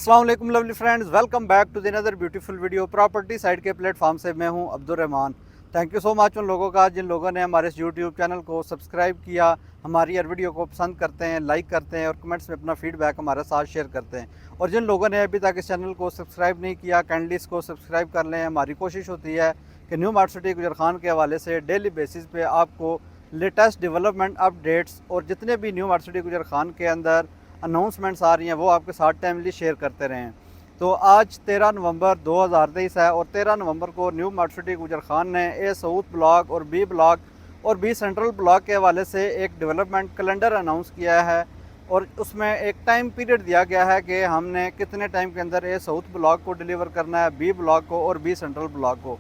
अस्सलाम वालेकुम lovely friends, welcome back to the another beautiful video property site के platform से मैं हूं Abdul Rahman. Thank you so much उन लोगों का जिन लोगों ने हमारे इस यूट्यूब चैनल को सब्सक्राइब किया, हमारी हर वीडियो को पसंद करते हैं, लाइक करते हैं और कमेंट्स में अपना फीडबैक हमारे साथ शेयर करते हैं। और जिन लोगों ने अभी तक इस चैनल को सब्सक्राइब नहीं किया, काइंडली इसको सब्सक्राइब कर लें। हमारी कोशिश होती है कि न्यू मार्ट सिटी गुजर खान के हवाले से डेली बेसिस पे आपको लेटेस्ट डेवलपमेंट अपडेट्स और जितने भी न्यू मार्ट सिटी गुजर खान के अंदर अनाउंसमेंट्स आ रही हैं वो आपके साथ टाइमली शेयर करते रहें। तो आज 13 नवंबर 2023 है और 13 नवंबर को न्यू मार्ट सिटी गुजर खान ने ए साउथ ब्लॉक और बी ब्लॉक और बी सेंट्रल ब्लॉक के हवाले से एक डेवलपमेंट कैलेंडर अनाउंस किया है और उसमें एक टाइम पीरियड दिया गया है कि हमने कितने टाइम के अंदर ए साउथ ब्लॉक को डिलीवर करना है, बी ब्लॉक को और बी सेंट्रल ब्लॉक को।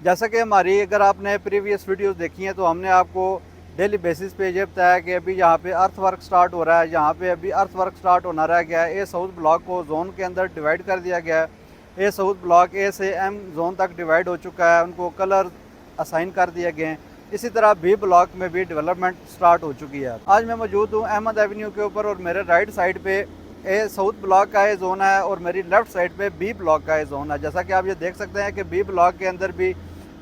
जैसा कि हमारी अगर आपने प्रीवियस वीडियोस देखी हैं तो हमने आपको डेली बेसिस पे ये बताया कि अभी यहाँ पे अर्थ वर्क स्टार्ट हो रहा है, यहाँ पे अभी अर्थ वर्क स्टार्ट होना रह गया है। ए साउथ ब्लॉक को जोन के अंदर डिवाइड कर दिया गया है। ए साउथ ब्लॉक ए से एम जोन तक डिवाइड हो चुका है, उनको कलर असाइन कर दिए गए हैं। इसी तरह बी ब्लॉक में भी डेवलपमेंट स्टार्ट हो चुकी है। आज मैं मौजूद हूँ अहमद एवेन्यू के ऊपर और मेरे राइट साइड पे ए साउथ ब्लॉक का ये जोन है और मेरी लेफ़्ट साइड पे बी ब्लॉक का ये जोन है। जैसा कि आप ये देख सकते हैं कि बी ब्लॉक के अंदर भी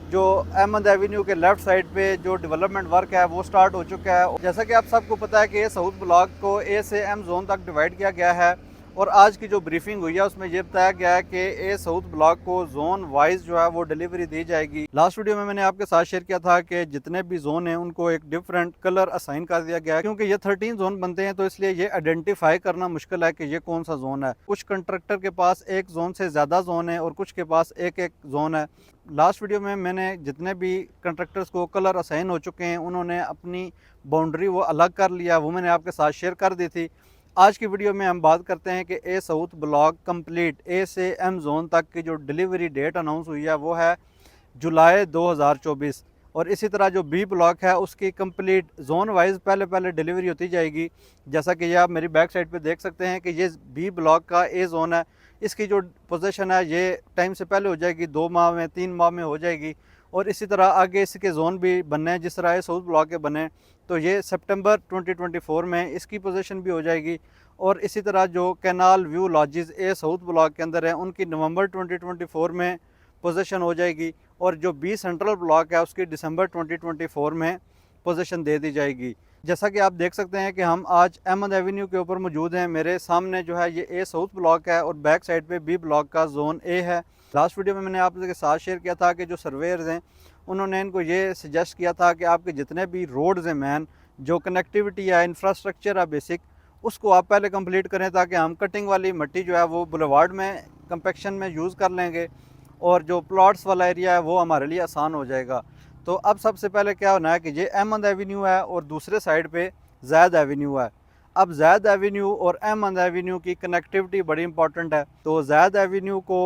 जो अहमद एवेन्यू के लेफ़्ट साइड पे जो डेवलपमेंट वर्क है वो स्टार्ट हो चुका है। जैसा कि आप सबको पता है कि ये साउथ ब्लॉक को ए से एम जोन तक डिवाइड किया गया है और आज की जो ब्रीफिंग हुई है उसमें ये बताया गया है कि ए साउथ ब्लॉक को जोन वाइज जो है वो डिलीवरी दी जाएगी। लास्ट वीडियो में मैंने आपके साथ शेयर किया था कि जितने भी जोन हैं उनको एक डिफरेंट कलर असाइन कर दिया गया है क्योंकि ये 13 जोन बनते हैं तो इसलिए ये आइडेंटिफाई करना मुश्किल है कि ये कौन सा जोन है। कुछ कंट्रैक्टर के पास एक जोन से ज़्यादा जोन है और कुछ के पास एक एक जोन है। लास्ट वीडियो में मैंने जितने भी कंट्रैक्टर्स को कलर असाइन हो चुके हैं उन्होंने अपनी बाउंड्री वो अलग कर लिया, वो मैंने आपके साथ शेयर कर दी थी। आज की वीडियो में हम बात करते हैं कि ए साउथ ब्लॉक कंप्लीट ए से एम जोन तक की जो डिलीवरी डेट अनाउंस हुई है वो है जुलाई 2024 और इसी तरह जो बी ब्लॉक है उसकी कंप्लीट जोन वाइज पहले डिलीवरी होती जाएगी। जैसा कि ये आप मेरी बैक साइड पे देख सकते हैं कि ये बी ब्लॉक का ए जोन है, इसकी जो पोजीशन है ये टाइम से पहले हो जाएगी, 2 माह में 3 माह में हो जाएगी। और इसी तरह आगे इसके जोन भी बनने हैं जिस तरह ये साउथ ब्लॉक के बने तो ये सितंबर 2024 में इसकी पोजीशन भी हो जाएगी। और इसी तरह जो कैनाल व्यू लॉजेस ए साउथ ब्लॉक के अंदर है उनकी नवंबर 2024 में पोजीशन हो जाएगी और जो बी सेंट्रल ब्लॉक है उसकी दिसंबर 2024 में पोजीशन दे दी जाएगी। जैसा कि आप देख सकते हैं कि हम आज अहमद एवेन्यू के ऊपर मौजूद हैं। मेरे सामने जो है ये ए साउथ ब्लॉक है और बैक साइड पे बी ब्लॉक का जोन ए है। लास्ट वीडियो में मैंने आपके साथ शेयर किया था कि जो सर्वेयर्स हैं उन्होंने इनको ये सजेस्ट किया था कि आपके जितने भी रोड्स हैं मैन, जो कनेक्टिविटी है, इंफ्रास्ट्रक्चर है बेसिक, उसको आप पहले कंप्लीट करें ताकि हम कटिंग वाली मिट्टी जो है वो बुलेवार्ड में कंपेक्शन में यूज़ कर लेंगे और जो प्लॉट्स वाला एरिया है वो हमारे लिए आसान हो जाएगा। तो अब सबसे पहले क्या होना है कि ये अहमद एवेन्यू है और दूसरे साइड पे ज़ैद एवेन्यू है। अब ज़ैद एवेन्यू और अहमद एवेन्यू की कनेक्टिविटी बड़ी इंपॉर्टेंट है। तो ज़ैद एवेन्यू को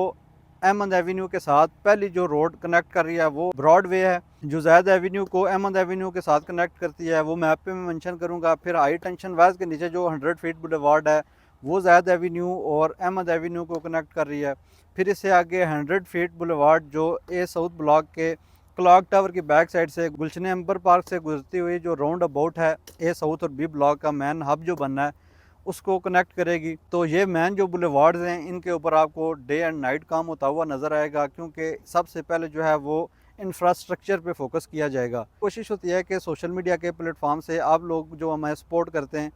अहमद एवेन्यू के साथ पहली जो रोड कनेक्ट कर रही है वो ब्रॉडवे है। जो ज़ैद एवेन्यू को अहमद एवेन्यू के साथ कनेक्ट करती है वो मैप पे मैं मेंशन करूँगा। फिर हाई टेंशन वेज के नीचे जो 100 फीट बुलेवार्ड है वो ज़ैद एवेन्यू और अहमद एवेन्यू को कनेक्ट कर रही है। फिर इससे आगे 100 फीट बुलेवार्ड जो ए साउथ ब्लॉक के क्लॉक टावर की बैक साइड से गुलशन अंबर पार्क से गुजरती हुई जो राउंड अबाउट है ए साउथ और बी ब्लॉक का मेन हब जो बनना है उसको कनेक्ट करेगी। तो ये मेन जो बुलेवार्ड्स हैं इनके ऊपर आपको डे एंड नाइट काम होता हुआ नज़र आएगा क्योंकि सबसे पहले जो है वो इंफ्रास्ट्रक्चर पे फोकस किया जाएगा। कोशिश होती है कि सोशल मीडिया के प्लेटफॉर्म से आप लोग जो हमें सपोर्ट करते हैं,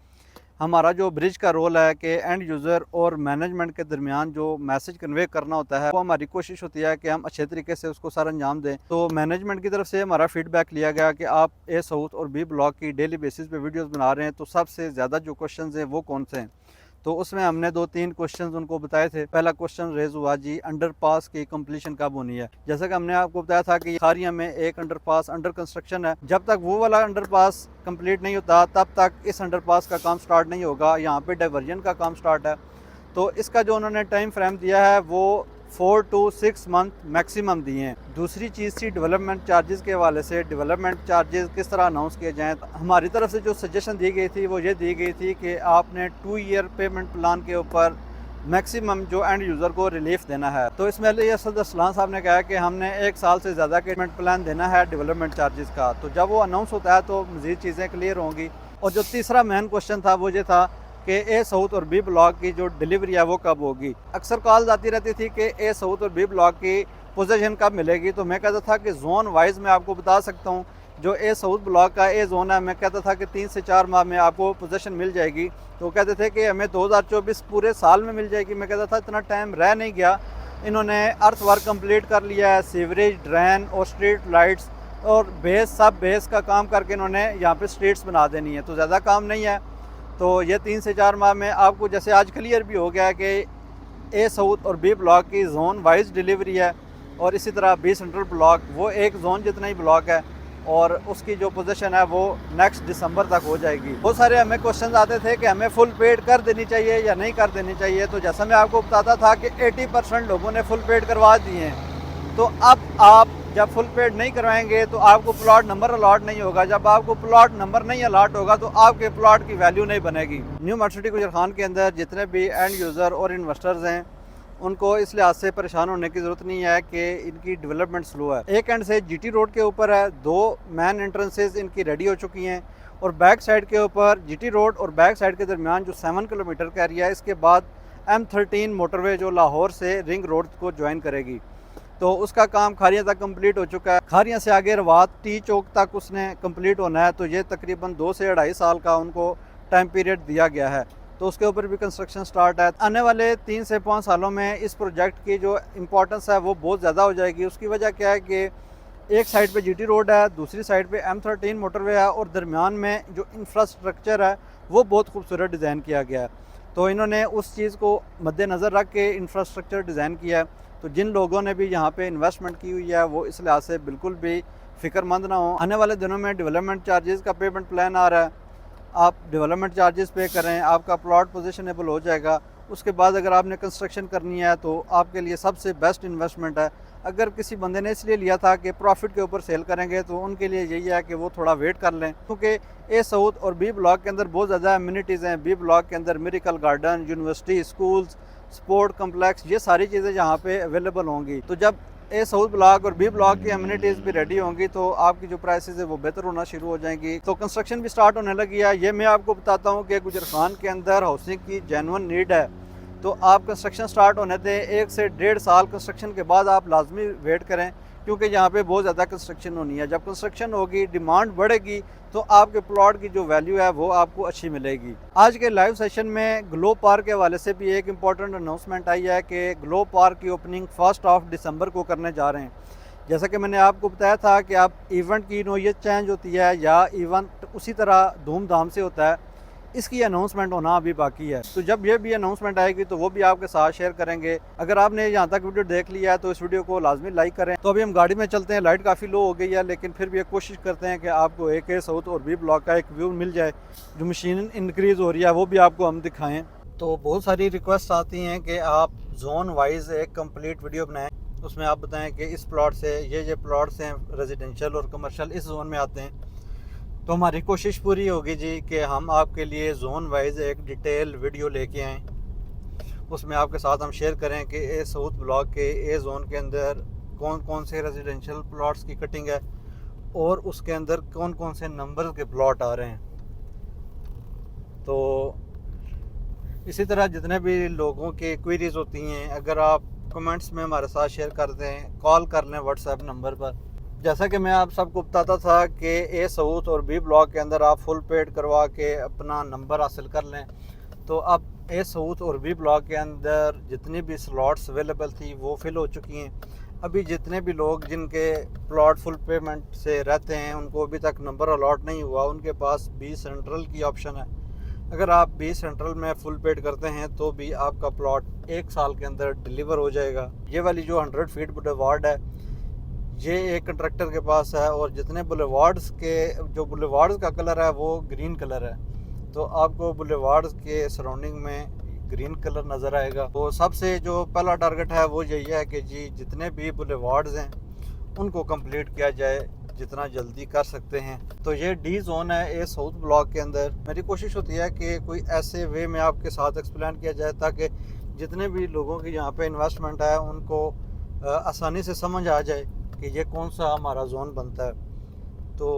हमारा जो ब्रिज का रोल है कि एंड यूज़र और मैनेजमेंट के दरमियान जो मैसेज कन्वे करना होता है वो हमारी कोशिश होती है कि हम अच्छे तरीके से उसको सर अंजाम दें। तो मैनेजमेंट की तरफ से हमारा फीडबैक लिया गया कि आप ए साउथ और बी ब्लॉक की डेली बेसिस पे वीडियोस बना रहे हैं तो सबसे ज़्यादा जो क्वेश्चंस हैं वो कौन से हैं। तो उसमें हमने 2-3 क्वेश्चंस उनको बताए थे। पहला क्वेश्चन रेज हुआ जी अंडरपास की कंप्लीशन कब होनी है। जैसा कि हमने आपको बताया था कि खारिया में एक अंडरपास अंडर कंस्ट्रक्शन है, जब तक वो वाला अंडरपास कंप्लीट नहीं होता तब तक इस अंडरपास का काम स्टार्ट नहीं होगा। यहाँ पे डाइवर्जन का काम स्टार्ट है तो इसका जो उन्होंने टाइम फ्रेम दिया है वो 4 to 6 मंथ मैक्सिमम दिए हैं। दूसरी चीज़ थी डेवलपमेंट चार्जेस के हवाले से, डेवलपमेंट चार्जेस किस तरह अनाउंस किए जाएँ। हमारी तरफ से जो सजेशन दी गई थी वो ये दी गई थी कि आपने 2 ईयर पेमेंट प्लान के ऊपर मैक्सिमम जो एंड यूज़र को रिलीफ देना है। तो इसमें असद असलान साहब ने कहा कि हमने 1 साल से ज़्यादा का पेमेंट प्लान देना है डेवलपमेंट चार्जेस का। तो जब वो अनाउंस होता है तो मज़ीद चीज़ें क्लियर होंगी। और जो तीसरा मेन क्वेश्चन था वो ये था कि ए साउथ और बी ब्लॉक की जो डिलीवरी है वो कब होगी। अक्सर कॉल्स आती रहती थी कि ए साउथ और बी ब्लॉक की पोजीशन कब मिलेगी, तो मैं कहता था कि जोन वाइज मैं आपको बता सकता हूँ। जो ए साउथ ब्लॉक का ए जोन है, मैं कहता था कि 3 से 4 माह में आपको पोजीशन मिल जाएगी। तो कहते थे कि हमें 2024 पूरे साल में मिल जाएगी। मैं कहता था इतना टाइम रह नहीं गया। इन्होंने अर्थ वर्क कंप्लीट कर लिया है, सीवरेज, ड्रेन और स्ट्रीट लाइट्स और बेस, सब बेस का काम करके इन्होंने यहाँ पे स्ट्रीट्स बना देनी है, तो ज़्यादा काम नहीं है। तो ये 3 से 4 माह में आपको जैसे आज क्लियर भी हो गया है कि ए साउथ और बी ब्लॉक की जोन वाइज डिलीवरी है, और इसी तरह बी सेंट्रल ब्लॉक वो एक जोन जितना ही ब्लॉक है, और उसकी जो पोजीशन है वो नेक्स्ट दिसंबर तक हो जाएगी। बहुत सारे हमें क्वेश्चन आते थे कि हमें फुल पेड कर देनी चाहिए या नहीं कर देनी चाहिए। तो जैसा मैं आपको बताता था कि 80% लोगों ने फुल पेड करवा दिए हैं। तो अब आप जब फुल पेड नहीं करवाएंगे तो आपको प्लॉट नंबर अलॉट नहीं होगा। जब आपको प्लॉट नंबर नहीं अलॉट होगा तो आपके प्लॉट की वैल्यू नहीं बनेगी। न्यू मार्केट सिटी गुजरखान के अंदर जितने भी एंड यूज़र और इन्वेस्टर्स हैं, उनको इस लिहाज से परेशान होने की ज़रूरत नहीं है कि इनकी डेवलपमेंट स्लो है। एक एंड से जीटी रोड के ऊपर है, 2 मैन एंट्रेंसेस इनकी रेडी हो चुकी हैं, और बैक साइड के ऊपर जीटी रोड और बैक साइड के दरमियान जो 7 किलोमीटर का एरिया है, इसके बाद M13 मोटरवे जो लाहौर से रिंग रोड को ज्वाइन करेगी, तो उसका काम खारियाँ तक कंप्लीट हो चुका है। खारियाँ से आगे रवात टी चौक तक उसने कंप्लीट होना है, तो ये तकरीबन 2 से 2.5 साल का उनको टाइम पीरियड दिया गया है। तो उसके ऊपर भी कंस्ट्रक्शन स्टार्ट है। आने वाले 3 से 5 सालों में इस प्रोजेक्ट की जो इम्पोर्टेंस है वो बहुत ज़्यादा हो जाएगी। उसकी वजह क्या है कि एक साइड पे जीटी रोड है, दूसरी साइड पे M13 मोटरवे है, और दरमियान में जो इंफ्रास्ट्रक्चर है वो बहुत खूबसूरत डिज़ाइन किया गया है। तो इन्होंने उस चीज़ को मद्देनज़र रख के इंफ्रास्ट्रक्चर डिज़ाइन किया है। तो जिन लोगों ने भी यहाँ पे इन्वेस्टमेंट की हुई है वो इस लिहाज से बिल्कुल भी फ़िक्रमंद ना हो। आने वाले दिनों में डेवलपमेंट चार्जेस का पेमेंट प्लान आ रहा है। आप डेवलपमेंट चार्जेस पे करें, आपका प्लॉट पोजीशनेबल हो जाएगा। उसके बाद अगर आपने कंस्ट्रक्शन करनी है तो आपके लिए सबसे बेस्ट इन्वेस्टमेंट है। अगर किसी बंदे ने इसलिए लिया था कि प्रॉफिट के ऊपर सेल करेंगे, तो उनके लिए यही है कि वो थोड़ा वेट कर लें, क्योंकि ए साउथ और बी ब्लॉक के अंदर बहुत ज़्यादा एमिनिटीज़ हैं। बी ब्लॉक के अंदर medical garden, university, schools, sport complex, ये सारी चीज़ें यहाँ पे अवेलेबल होंगी। तो जब ए साउथ ब्लॉक और बी ब्लॉक की एमिनिटीज़ भी रेडी होंगी तो आपकी जो प्राइसेस है वो बेहतर होना शुरू हो जाएंगी। तो कंस्ट्रक्शन भी स्टार्ट होने लगी है। ये मैं आपको बताता हूँ कि गुजरखान के अंदर हाउसिंग की जेन्युइन नीड है। तो आप कंस्ट्रक्शन स्टार्ट होने दें, 1 से 1.5 साल कंस्ट्रक्शन के बाद आप लाजमी वेट करें, क्योंकि यहाँ पे बहुत ज़्यादा कंस्ट्रक्शन होनी है। जब कंस्ट्रक्शन होगी, डिमांड बढ़ेगी, तो आपके प्लॉट की जो वैल्यू है वो आपको अच्छी मिलेगी। आज के लाइव सेशन में ग्लो पार्क के हवाले से भी एक इम्पॉर्टेंट अनाउंसमेंट आई है कि ग्लो पार्क की ओपनिंग 1 दिसंबर को करने जा रहे हैं। जैसा कि मैंने आपको बताया था कि आप इवेंट की नौइयत चेंज होती है या इवेंट उसी तरह धूमधाम से होता है, इसकी अनाउंसमेंट होना अभी बाकी है। तो जब ये भी अनाउंसमेंट आएगी तो वो भी आपके साथ शेयर करेंगे। अगर आपने यहाँ तक वीडियो देख लिया है तो इस वीडियो को लाजमी लाइक करें। तो अभी हम गाड़ी में चलते हैं, लाइट काफ़ी लो हो गई है, लेकिन फिर भी एक कोशिश करते हैं कि आपको एक ए साउथ और बी ब्लॉक का एक व्यू मिल जाए। जो मशीन इंक्रीज़ हो रही है वो भी आपको हम दिखाएँ। तो बहुत सारी रिक्वेस्ट आती हैं कि आप जोन वाइज एक कम्प्लीट वीडियो बनाएँ, उसमें आप बताएँ कि इस प्लॉट से ये प्लॉट्स हैं रेजिडेंशियल और कमर्शियल इस जोन में आते हैं। तो हमारी कोशिश पूरी होगी जी कि हम आपके लिए जोन वाइज एक डिटेल वीडियो लेके आएँ। उसमें आपके साथ हम शेयर करें कि ए साउथ ब्लॉक के ए जोन के अंदर कौन कौन से रेजिडेंशियल प्लॉट्स की कटिंग है और उसके अंदर कौन कौन से नंबर के प्लॉट आ रहे हैं। तो इसी तरह जितने भी लोगों की क्वेरीज होती हैं, अगर आप कमेंट्स में हमारे साथ शेयर कर दें, कॉल कर लें व्हाट्सएप नंबर पर। जैसा कि मैं आप सबको बताता था कि ए साउथ और बी ब्लॉक के अंदर आप फुल पेड करवा के अपना नंबर हासिल कर लें। तो अब ए साउथ और बी ब्लॉक के अंदर जितनी भी स्लॉट्स अवेलेबल थी वो फिल हो चुकी हैं। अभी जितने भी लोग जिनके प्लॉट फुल पेमेंट से रहते हैं उनको अभी तक नंबर अलॉट नहीं हुआ, उनके पास बी सेंट्रल की ऑप्शन है। अगर आप बी सेंट्रल में फुल पेड करते हैं तो भी आपका प्लॉट 1 साल के अंदर डिलीवर हो जाएगा। ये वाली जो 100 फीट बुलेवार्ड है ये एक कंट्रैक्टर के पास है, और जितने बुलेवार्ड्स का कलर है वो ग्रीन कलर है। तो आपको बुलेवार्ड्स के सराउंडिंग में ग्रीन कलर नज़र आएगा। तो सबसे जो पहला टारगेट है वो यही है कि जी जितने भी बुलेवार्ड्स हैं उनको कंप्लीट किया जाए, जितना जल्दी कर सकते हैं। तो ये डी जोन है ए साउथ ब्लॉक के अंदर। मेरी कोशिश होती है कि कोई ऐसे वे में आपके साथ एक्सप्लेन किया जाए ताकि जितने भी लोगों की यहाँ पे इन्वेस्टमेंट है उनको आसानी से समझ आ जाए कि ये कौन सा हमारा जोन बनता है। तो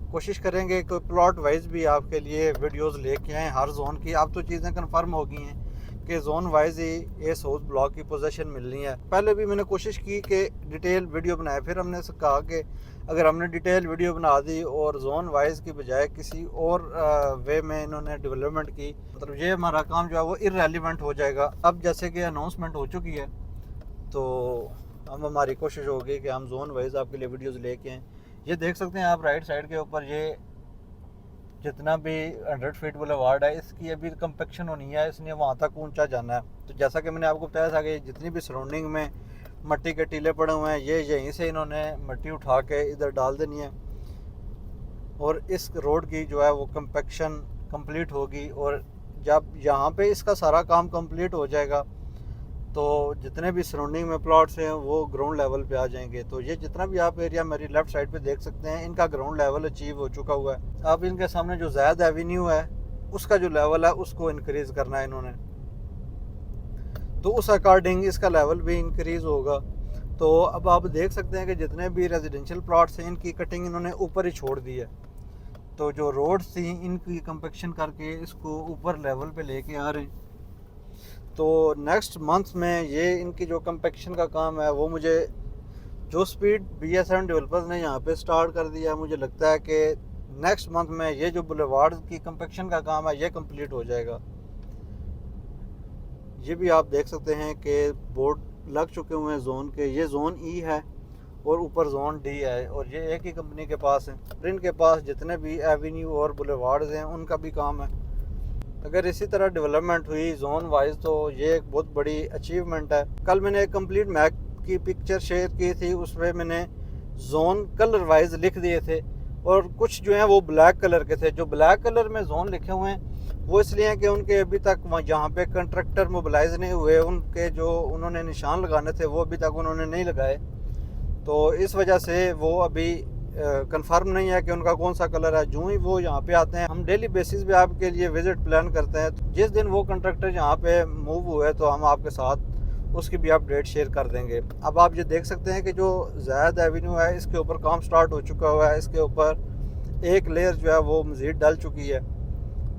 कोशिश करेंगे कि प्लॉट वाइज भी आपके लिए वीडियोस लेके आएँ हर जोन की। अब तो चीज़ें कंफर्म हो गई हैं कि जोन वाइज ही ये साउथ ब्लॉक की पोजीशन मिलनी है। पहले भी मैंने कोशिश की कि डिटेल वीडियो बनाए, फिर हमने कहा कि अगर हमने डिटेल वीडियो बना दी और जोन वाइज की बजाय किसी और वे में इन्होंने डेवलपमेंट की, मतलब ये हमारा काम जो है वो इररेलेवेंट हो जाएगा। अब जैसे कि अनाउंसमेंट हो चुकी है तो हम हमारी कोशिश होगी कि हम जोन वाइज आपके लिए वीडियोस लेके आएँ। ये देख सकते हैं आप राइट साइड के ऊपर, ये जितना भी 100 फीट बुलेवार्ड है इसकी अभी कंपेक्शन होनी है, इसलिए वहाँ तक ऊंचा जाना है। तो जैसा कि मैंने आपको बताया था कि जितनी भी सराउंडिंग में मट्टी के टीले पड़े हुए हैं, ये यहीं से इन्होंने मट्टी उठा के इधर डाल देनी है और इस रोड की जो है वो कंपेक्शन कंप्लीट होगी। और जब यहाँ पे इसका सारा काम कंप्लीट हो जाएगा तो जितने भी सराउंडिंग में प्लॉट्स हैं वो ग्राउंड लेवल पे आ जाएंगे। तो ये जितना भी आप एरिया मेरी लेफ़्ट साइड पे देख सकते हैं, इनका ग्राउंड लेवल अचीव हो चुका हुआ है। अब इनके सामने जो ज़ैद एवेन्यू है उसका जो लेवल है उसको इंक्रीज़ करना है इन्होंने, तो उस अकॉर्डिंग इसका लेवल भी इंक्रीज़ होगा। तो अब आप देख सकते हैं कि जितने भी रेजिडेंशियल प्लॉट्स हैं इनकी कटिंग इन्होंने ऊपर ही छोड़ दी है। तो जो रोड्स थी इनकी कंपेक्शन करके इसको ऊपर लेवल पे लेके आ रहे हैं। तो नेक्स्ट मंथ में ये इनकी जो कंपेक्शन का काम है वो मुझे जो स्पीड BSN डेवलपर्स ने यहाँ पे स्टार्ट कर दिया है, मुझे लगता है कि नेक्स्ट मंथ में ये जो बुलेवार्ड की कंपेक्शन का काम है ये कंप्लीट हो जाएगा। ये भी आप देख सकते हैं कि बोर्ड लग चुके हुए हैं जोन के। ये जोन E है और ऊपर जोन D है और ये एक ही कंपनी के पास है। और इनके पास जितने भी एवेन्यू और बुलेवार्ड्स हैं उनका भी काम है। अगर इसी तरह डेवलपमेंट हुई जोन वाइज तो ये एक बहुत बड़ी अचीवमेंट है। कल मैंने एक कंप्लीट मैप की पिक्चर शेयर की थी, उसमें मैंने जोन कलर वाइज लिख दिए थे और कुछ जो हैं वो ब्लैक कलर के थे। जो ब्लैक कलर में जोन लिखे हुए हैं वो इसलिए हैं कि उनके अभी तक जहाँ पे कंट्रैक्टर मोबिलाइज नहीं हुए, उनके जो उन्होंने निशान लगाने थे वो अभी तक उन्होंने नहीं लगाए। तो इस वजह से वो अभी कंफर्म नहीं है कि उनका कौन सा कलर है। जो ही वो यहाँ पे आते हैं हम डेली बेसिस पे आपके लिए विजिट प्लान करते हैं। तो जिस दिन वो कंट्रैक्टर यहाँ पे मूव हुए तो हम आपके साथ उसकी भी अपडेट शेयर कर देंगे। अब आप ये देख सकते हैं कि जो ज़ैद एवेन्यू है इसके ऊपर काम स्टार्ट हो चुका हुआ है। इसके ऊपर एक लेयर जो है वो मज़ीद डल चुकी है।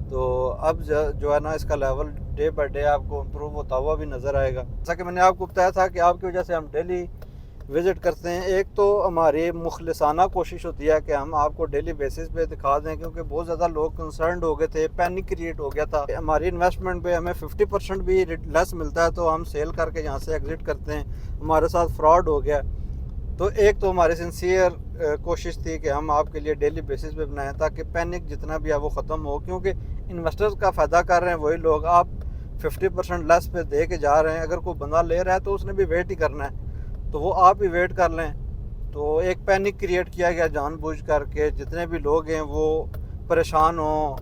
तो अब जो है ना इसका लेवल डे बाई डे आपको इम्प्रूव होता हुआ भी नज़र आएगा। जैसा कि मैंने आपको बताया था कि आपकी वजह से हम डेली विज़िट करते हैं। एक तो हमारी मुखलिसाना कोशिश होती है कि हम आपको डेली बेसिस पे दिखा दें, क्योंकि बहुत ज़्यादा लोग कंसर्न हो गए थे, पैनिक क्रिएट हो गया था। हमारी इन्वेस्टमेंट पे हमें 50% भी लेस मिलता है तो हम सेल करके यहाँ से एग्जिट करते हैं। हमारे साथ फ्रॉड हो गया। तो एक तो हमारी सिंसियर कोशिश थी कि हम आपके लिए डेली बेसिस पे बनाएं ताकि पैनिक जितना भी है वो ख़त्म हो, क्योंकि इन्वेस्टर्स का फ़ायदा कर रहे हैं वही लोग। आप 50% लेस पे दे के जा रहे हैं, अगर कोई बंदा ले रहा है तो उसने भी वेट ही करना है, तो वो आप ही वेट कर लें। तो एक पैनिक क्रिएट किया गया जानबूझ करके, जितने भी लोग हैं वो परेशान हों,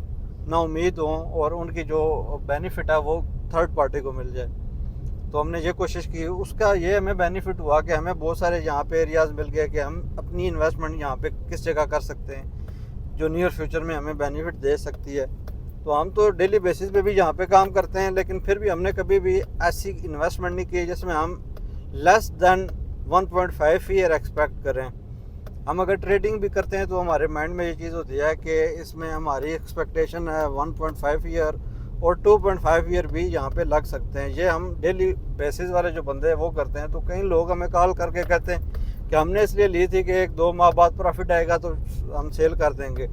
ना उम्मीद हों और उनकी जो बेनिफिट है वो थर्ड पार्टी को मिल जाए। तो हमने ये कोशिश की, उसका ये हमें बेनिफिट हुआ कि हमें बहुत सारे यहाँ पे एरियाज़ मिल गए कि हम अपनी इन्वेस्टमेंट यहाँ पे किस जगह कर सकते हैं जो नियर फ्यूचर में हमें बेनिफिट दे सकती है। तो हम तो डेली बेसिस पे भी यहाँ पे काम करते हैं, लेकिन फिर भी हमने कभी भी ऐसी इन्वेस्टमेंट नहीं की जिसमें हम लेस दैन 1.5 ईयर एक्सपेक्ट करें। हम अगर ट्रेडिंग भी करते हैं तो हमारे माइंड में ये चीज़ होती है कि इसमें हमारी एक्सपेक्टेशन है 1.5 ईयर और 2.5 ईयर भी यहाँ पे लग सकते हैं। ये हम डेली बेसिस वाले जो बंदे हैं वो करते हैं। तो कई लोग हमें कॉल करके कहते हैं कि हमने इसलिए ली थी कि 1-2 माह बाद प्रॉफिट आएगा तो हम सेल कर देंगे।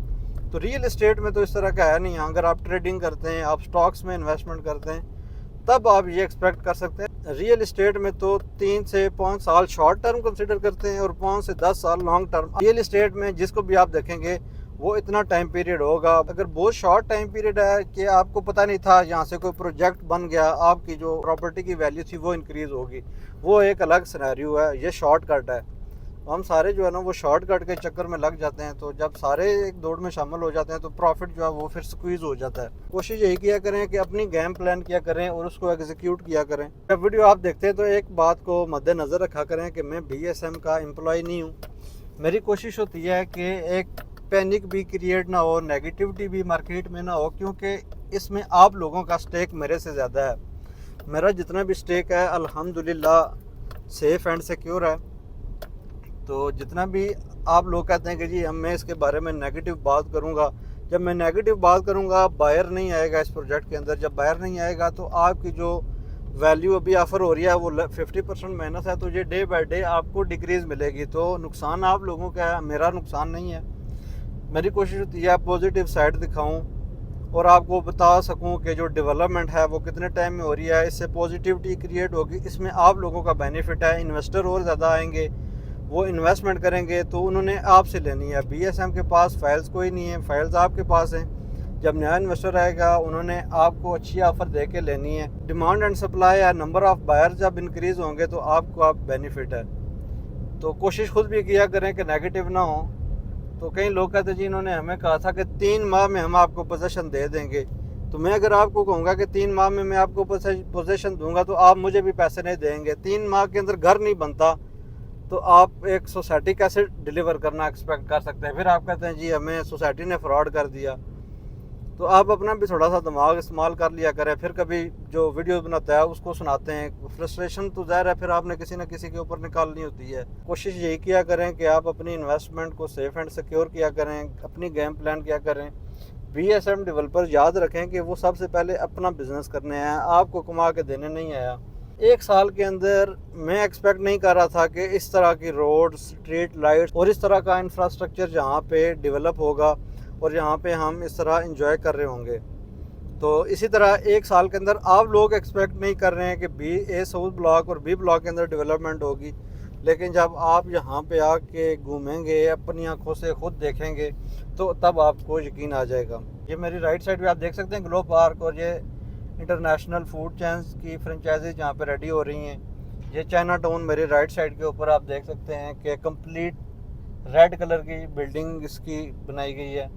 तो रियल इस्टेट में तो इस तरह का है नहीं। अगर आप ट्रेडिंग करते हैं, आप स्टॉक्स में इन्वेस्टमेंट करते हैं, तब आप ये एक्सपेक्ट कर सकते हैं। रियल इस्टेट में तो 3 से 5 साल शॉर्ट टर्म कंसिडर करते हैं और 5 से 10 साल लॉन्ग टर्म। रियल इस्टेट में जिसको भी आप देखेंगे वो इतना टाइम पीरियड होगा। अगर बहुत शॉर्ट टाइम पीरियड है कि आपको पता नहीं था, यहाँ से कोई प्रोजेक्ट बन गया, आपकी जो प्रॉपर्टी की वैल्यू थी वो इंक्रीज़ होगी, वो एक अलग सिनेरियो है। ये शॉर्टकट है। हम सारे जो है ना वो शॉर्टकट के चक्कर में लग जाते हैं। तो जब सारे एक दौड़ में शामिल हो जाते हैं तो प्रॉफिट जो है वो फिर स्क्वीज़ हो जाता है। कोशिश यही किया करें कि अपनी गेम प्लान किया करें और उसको एग्जीक्यूट किया करें। जब वीडियो आप देखते हैं तो एक बात को मद्देनज़र रखा करें कि मैं BSM का एम्प्लॉय नहीं हूँ। मेरी कोशिश होती है कि एक पैनिक भी क्रिएट ना हो, नेगेटिविटी भी मार्केट में ना हो, क्योंकि इसमें आप लोगों का स्टेक मेरे से ज़्यादा है। मेरा जितना भी स्टेक है अल्हम्दुलिल्लाह सेफ़ एंड सिक्योर है। तो जितना भी आप लोग कहते हैं कि जी मैं इसके बारे में नेगेटिव बात करूँगा। जब मैं नेगेटिव बात करूँगा, बायर नहीं आएगा इस प्रोजेक्ट के अंदर। जब बायर नहीं आएगा तो आपकी जो वैल्यू अभी ऑफ़र हो रही है वो 50% माइनस है, तो ये डे बाय डे आपको डिक्रीज़ मिलेगी। तो नुकसान आप लोगों का है, मेरा नुकसान नहीं है। मेरी कोशिश होती है पॉजिटिव साइड दिखाऊं और आपको बता सकूं कि जो डेवलपमेंट है वो कितने टाइम में हो रही है, इससे पॉजिटिविटी क्रिएट होगी, इसमें आप लोगों का बेनिफिट है। इन्वेस्टर और ज़्यादा आएंगे, वो इन्वेस्टमेंट करेंगे तो उन्होंने आपसे लेनी है। बीएसएम के पास फाइल्स कोई नहीं है, फाइल्स आपके पास हैं। जब नया इन्वेस्टर आएगा उन्होंने आपको अच्छी ऑफ़र दे के लेनी है। डिमांड एंड सप्लाई या नंबर ऑफ़ बायर जब इंक्रीज़ होंगे तो आपको आप बेनिफिट है। तो कोशिश खुद भी किया करें कि नेगेटिव ना हो। तो कई लोग कहते जी इन्होंने हमें कहा था कि 3 माह में हम आपको पोजीशन दे देंगे। तो मैं अगर आपको कहूँगा कि 3 माह में मैं आपको पोजीशन दूंगा तो आप मुझे भी पैसे नहीं देंगे। 3 माह के अंदर घर नहीं बनता तो आप एक सोसाइटी कैसे डिलीवर करना एक्सपेक्ट कर सकते हैं। फिर आप कहते हैं जी हमें सोसाइटी ने फ्रॉड कर दिया। तो आप अपना भी थोड़ा सा दिमाग इस्तेमाल कर लिया करें। फिर कभी जो वीडियो बनाता है उसको सुनाते हैं, फ्रस्ट्रेशन तो ज़ाहिर है फिर आपने किसी न किसी के ऊपर निकालनी होती है। कोशिश यही किया करें कि आप अपनी इन्वेस्टमेंट को सेफ एंड सिक्योर किया करें, अपनी गेम प्लान किया करें। बीएसएम डेवलपर याद रखें कि वो सबसे पहले अपना बिजनेस करने आया, आपको कमा के देने नहीं आया। 1 साल के अंदर मैं एक्सपेक्ट नहीं कर रहा था कि इस तरह की रोड, स्ट्रीट लाइट्स और इस तरह का इंफ्रास्ट्रक्चर जहाँ पे डेवलप होगा और यहाँ पे हम इस तरह एंजॉय कर रहे होंगे। तो इसी तरह 1 साल के अंदर आप लोग एक्सपेक्ट नहीं कर रहे हैं कि ए साउथ ब्लॉक और बी ब्लॉक के अंदर डेवलपमेंट होगी, लेकिन जब आप यहाँ पे आके घूमेंगे, अपनी आंखों से खुद देखेंगे तो तब आपको यकीन आ जाएगा। ये मेरी राइट साइड पे आप देख सकते हैं ग्लो पार्क और ये इंटरनेशनल फूड चेन्स की फ्रेंचाइजीज यहाँ पे रेडी हो रही हैं। ये चाइना टाउन मेरी राइट साइड के ऊपर आप देख सकते हैं कि कंप्लीट रेड कलर की बिल्डिंग इसकी बनाई गई है।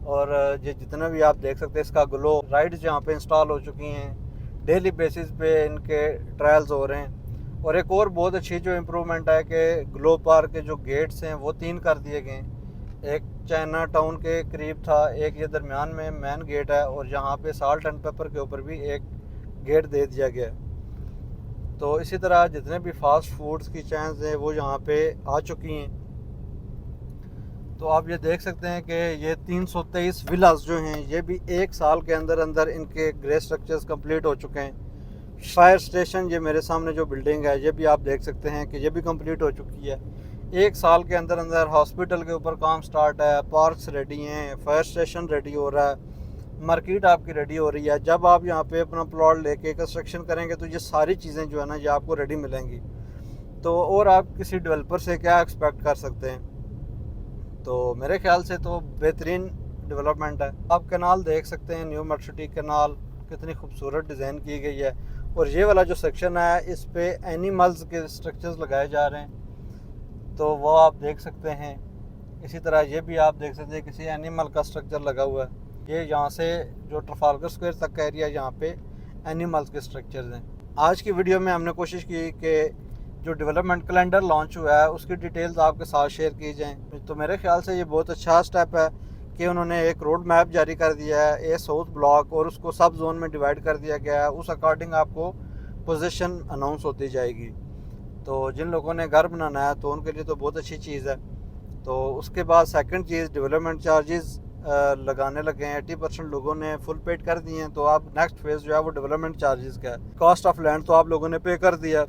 और ये जितना भी आप देख सकते हैं इसका ग्लो राइड्स यहाँ पे इंस्टॉल हो चुकी हैं, डेली बेसिस पे इनके ट्रायल्स हो रहे हैं। और एक और बहुत अच्छी जो इम्प्रूवमेंट है कि ग्लो पार्क के जो गेट्स हैं वो 3 कर दिए गए हैं। एक चाइना टाउन के करीब था, एक ये दरमियान में मेन गेट है और यहाँ पे साल्ट एंड पेपर के ऊपर भी एक गेट दे दिया गया। तो इसी तरह जितने भी फास्ट फूड्स की चेन्स हैं वो यहाँ पे आ चुकी हैं। तो आप ये देख सकते हैं कि ये 323 विलास जो हैं ये भी 1 साल के अंदर अंदर इनके ग्रे स्ट्रक्चर्स कंप्लीट हो चुके हैं। फायर स्टेशन ये मेरे सामने जो बिल्डिंग है ये भी आप देख सकते हैं कि ये भी कंप्लीट हो चुकी है। 1 साल के अंदर अंदर हॉस्पिटल के ऊपर काम स्टार्ट है, पार्क्स रेडी हैं, फायर स्टेशन रेडी हो रहा है, मार्केट आपकी रेडी हो रही है। जब आप यहाँ पे अपना प्लॉट लेके कंस्ट्रक्शन करेंगे तो ये सारी चीज़ें जो है ना ये आपको रेडी मिलेंगी। तो और आप किसी डेवलपर से क्या एक्सपेक्ट कर सकते हैं। तो मेरे ख्याल से तो बेहतरीन डेवलपमेंट है। आप कैनाल देख सकते हैं, न्यू मेट्रो सिटी कैनाल कितनी खूबसूरत डिज़ाइन की गई है। और ये वाला जो सेक्शन है इस पे एनिमल्स के स्ट्रक्चर्स लगाए जा रहे हैं, तो वो आप देख सकते हैं। इसी तरह ये भी आप देख सकते हैं किसी एनिमल का स्ट्रक्चर लगा हुआ है। ये यहाँ से जो ट्रफालगर स्क्वायर तक का एरिया यहाँ पे एनिमल्स के स्ट्रक्चर्स हैं। आज की वीडियो में हमने कोशिश की कि जो डेवलपमेंट कैलेंडर लॉन्च हुआ है उसकी डिटेल्स आपके साथ शेयर की जाएँ। तो मेरे ख्याल से ये बहुत अच्छा स्टेप है कि उन्होंने एक रोड मैप जारी कर दिया है ए साउथ ब्लॉक और उसको सब जोन में डिवाइड कर दिया गया है। उस अकॉर्डिंग आपको पोजीशन अनाउंस होती जाएगी। तो जिन लोगों ने घर बनाना है तो उनके लिए तो बहुत अच्छी चीज़ है। तो उसके बाद सेकंड चीज़ डेवलपमेंट चार्जेस लगाने लगे हैं। 80% लोगों ने फुल पेड कर दिए हैं। तो आप नेक्स्ट फेज़ जो है वो डेवलपमेंट चार्जेस का है। कॉस्ट ऑफ लैंड तो आप लोगों ने पे कर दिया।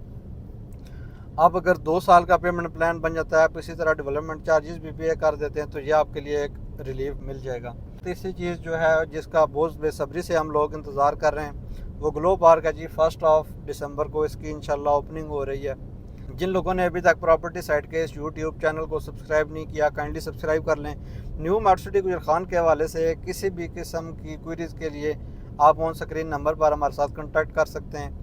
आप अगर 2 साल का पेमेंट प्लान बन जाता है, आप इसी तरह डेवलपमेंट चार्जेस भी पे कर देते हैं तो ये आपके लिए एक रिलीफ मिल जाएगा। तीसरी चीज़ जो है जिसका बहुत बेसब्री से हम लोग इंतज़ार कर रहे हैं वो ग्लो पार्क है जी। 1 दिसंबर को इसकी इंशाल्लाह ओपनिंग हो रही है। जिन लोगों ने अभी तक प्रॉपर्टी साइट के इस यूट्यूब चैनल को सब्सक्राइब नहीं किया, काइंडली सब्सक्राइब कर लें। न्यू मेट्रो सिटी गुजर खान के हवाले से किसी भी किस्म की क्वेरीज़ के लिए आप ऑन स्क्रीन नंबर पर हमारे साथ कॉन्टैक्ट कर सकते हैं।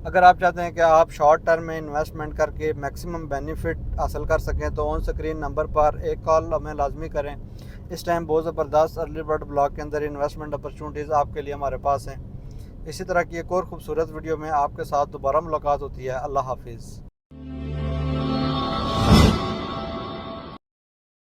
अगर आप चाहते हैं कि आप शॉर्ट टर्म में इन्वेस्टमेंट करके मैक्सिमम बेनिफिट हासिल कर सकें तो ऑन स्क्रीन नंबर पर एक कॉल हमें लाजमी करें। इस टाइम बहुत ज़बरदस्त अर्ली बर्ड ब्लॉक के अंदर इन्वेस्टमेंट अपॉर्चुनिटीज़ आपके लिए हमारे पास हैं। इसी तरह की एक और खूबसूरत वीडियो में आपके साथ दोबारा मुलाकात होती है। अल्लाह हाफिज़।